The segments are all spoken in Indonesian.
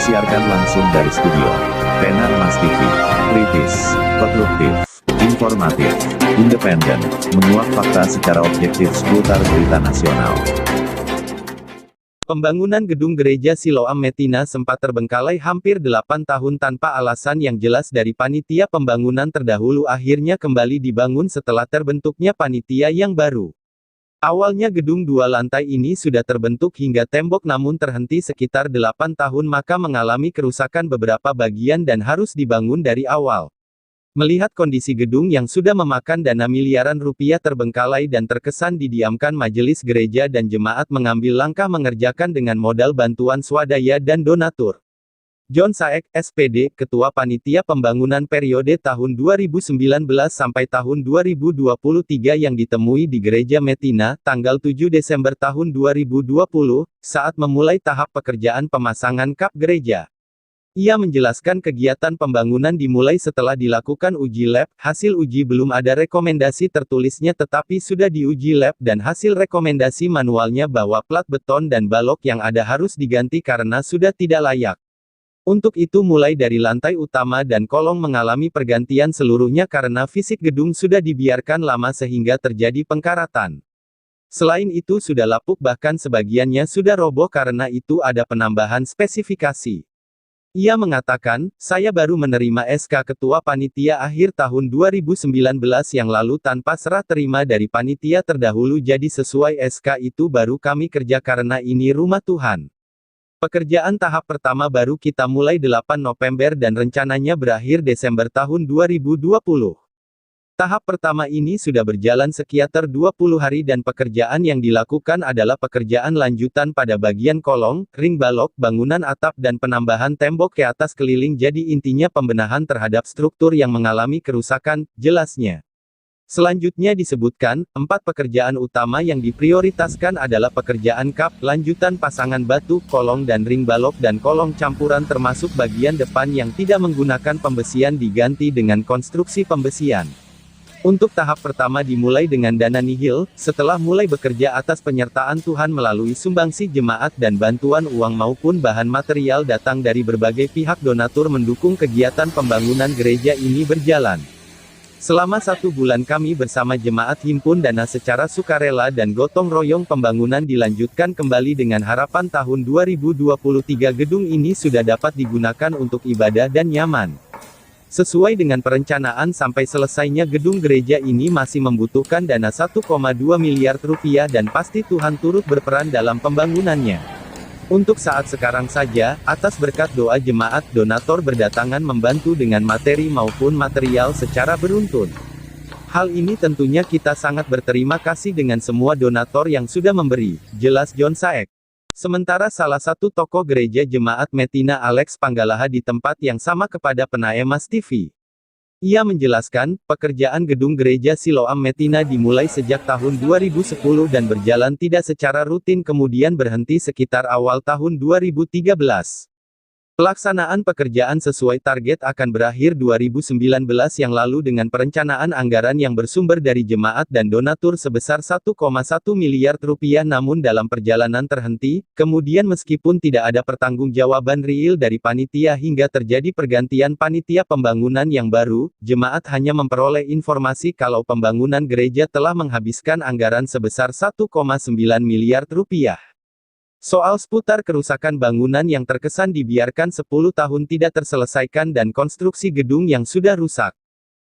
Disiarkan langsung dari studio Tenar Mas TV. Kritis, konstruktif, informatif, independen, menguak fakta secara objektif seputar berita nasional. Pembangunan gedung gereja Siloam Metina sempat terbengkalai hampir 8 tahun tanpa alasan yang jelas dari panitia pembangunan terdahulu, akhirnya kembali dibangun setelah terbentuknya panitia yang baru. Awalnya gedung 2 lantai ini sudah terbentuk hingga tembok, namun terhenti sekitar 8 tahun maka mengalami kerusakan beberapa bagian dan harus dibangun dari awal. Melihat kondisi gedung yang sudah memakan dana miliaran rupiah terbengkalai dan terkesan didiamkan, majelis gereja dan jemaat mengambil langkah mengerjakan dengan modal bantuan swadaya dan donatur. John Saek, SPD, Ketua Panitia Pembangunan periode tahun 2019 sampai tahun 2023 yang ditemui di Gereja Metina, tanggal 7 Desember tahun 2020, saat memulai tahap pekerjaan pemasangan kap gereja. Ia menjelaskan kegiatan pembangunan dimulai setelah dilakukan uji lab, hasil uji belum ada rekomendasi tertulisnya tetapi sudah diuji lab dan hasil rekomendasi manualnya bahwa plat beton dan balok yang ada harus diganti karena sudah tidak layak. Untuk itu mulai dari lantai utama dan kolong mengalami pergantian seluruhnya karena fisik gedung sudah dibiarkan lama sehingga terjadi pengkaratan. Selain itu sudah lapuk, bahkan sebagiannya sudah roboh karena itu ada penambahan spesifikasi. Ia mengatakan, saya baru menerima SK Ketua Panitia akhir tahun 2019 yang lalu tanpa serah terima dari panitia terdahulu, jadi sesuai SK itu baru kami kerja karena ini rumah Tuhan. Pekerjaan tahap pertama baru kita mulai 8 November dan rencananya berakhir Desember tahun 2020. Tahap pertama ini sudah berjalan sekitar 20 hari dan pekerjaan yang dilakukan adalah pekerjaan lanjutan pada bagian kolong, ring balok, bangunan atap dan penambahan tembok ke atas keliling, jadi intinya pembenahan terhadap struktur yang mengalami kerusakan, jelasnya. Selanjutnya disebutkan, 4 pekerjaan utama yang diprioritaskan adalah pekerjaan kap, lanjutan pasangan batu, kolong dan ring balok dan kolong campuran termasuk bagian depan yang tidak menggunakan pembesian diganti dengan konstruksi pembesian. Untuk tahap pertama dimulai dengan dana nihil, setelah mulai bekerja atas penyertaan Tuhan melalui sumbangsi jemaat dan bantuan uang maupun bahan material datang dari berbagai pihak donatur mendukung kegiatan pembangunan gereja ini berjalan. Selama 1 bulan kami bersama jemaat himpun dana secara sukarela dan gotong royong, pembangunan dilanjutkan kembali dengan harapan tahun 2023 gedung ini sudah dapat digunakan untuk ibadah dan nyaman. Sesuai dengan perencanaan, sampai selesainya gedung gereja ini masih membutuhkan dana 1,2 miliar rupiah dan pasti Tuhan turut berperan dalam pembangunannya. Untuk saat sekarang saja, atas berkat doa jemaat, donatur berdatangan membantu dengan materi maupun material secara beruntun. Hal ini tentunya kita sangat berterima kasih dengan semua donatur yang sudah memberi, jelas John Saek. Sementara salah satu tokoh gereja jemaat Metina, Alex Panggalaha, di tempat yang sama kepada Penae Mas TV. Ia menjelaskan, pekerjaan gedung gereja Siloam Metina dimulai sejak tahun 2010 dan berjalan tidak secara rutin kemudian berhenti sekitar awal tahun 2013. Pelaksanaan pekerjaan sesuai target akan berakhir 2019 yang lalu dengan perencanaan anggaran yang bersumber dari jemaat dan donatur sebesar 1,1 miliar rupiah, namun dalam perjalanan terhenti, kemudian meskipun tidak ada pertanggungjawaban real dari panitia hingga terjadi pergantian panitia pembangunan yang baru, jemaat hanya memperoleh informasi kalau pembangunan gereja telah menghabiskan anggaran sebesar 1,9 miliar rupiah. Soal seputar kerusakan bangunan yang terkesan dibiarkan 10 tahun tidak terselesaikan dan konstruksi gedung yang sudah rusak.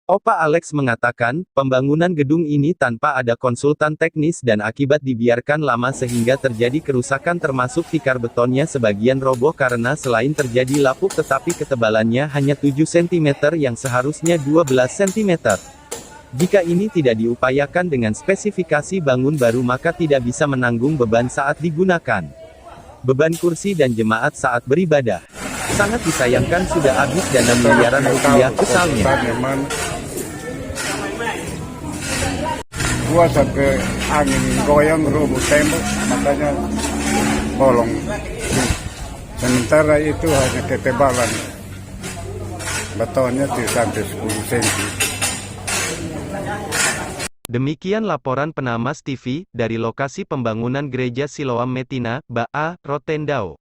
Opa Alex mengatakan, pembangunan gedung ini tanpa ada konsultan teknis dan akibat dibiarkan lama sehingga terjadi kerusakan termasuk tikar betonnya sebagian roboh karena selain terjadi lapuk tetapi ketebalannya hanya 7 cm yang seharusnya 12 cm. Jika ini tidak diupayakan dengan spesifikasi bangun baru maka tidak bisa menanggung beban saat digunakan. Beban kursi dan jemaat saat beribadah. Sangat disayangkan sudah habis dana miliaran rupiah, kesalnya. Gua sampai angin goyang roboh tembok, makanya bolong. Sementara itu hanya ketebalan betonnya sampai 10 cm. Demikian laporan Penamas TV, dari lokasi pembangunan Gereja Siloam Metina, Ba, Rotendao.